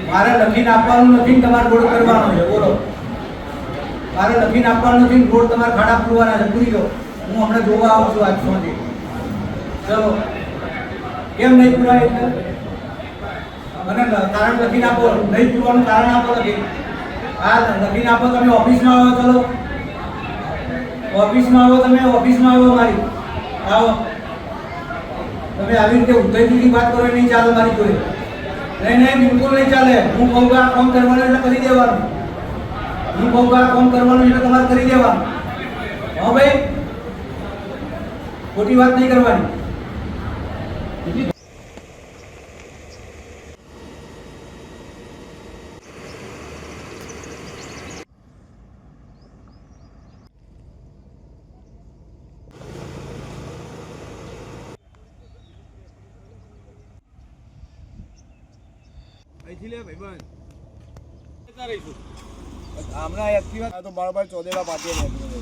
મારે લખીને આપવાનું નથી ને તમારે રોડ કરવાનો છે બોલો મારે લખીને આપવાનું નથી રોડ તમારે ખાડા પૂરવાના છે પૂરી દો હું હમણાં જોવા આવું છું આજ સુધી ચલો કેમ નહીં પૂરાય મને કારણ લખીને આપો નહીં પૂરવાનું કારણ આપો લખી હા લખીને આપો તમે ઓફિસમાં આવો ચલો ઓફિસમાં આવો તમે ઓફિસમાં આવો મારી આવો તમે આવી રીતે ઉદ્ધતિની વાત કરો નહીં ચાલે મારી જોડે નહીં બિલકુલ નહીં ચાલે હું કહું કે આ કામ કરવાનું એટલે કરી દેવાનું હું કહું કે આ કામ કરવાનું એટલે તમારે કરી દેવાનું હા ભાઈ ખોટી વાત નહીં કરવાની હમણાં એક્ટિવા તો બરાબર ચોદેલા પાટીએ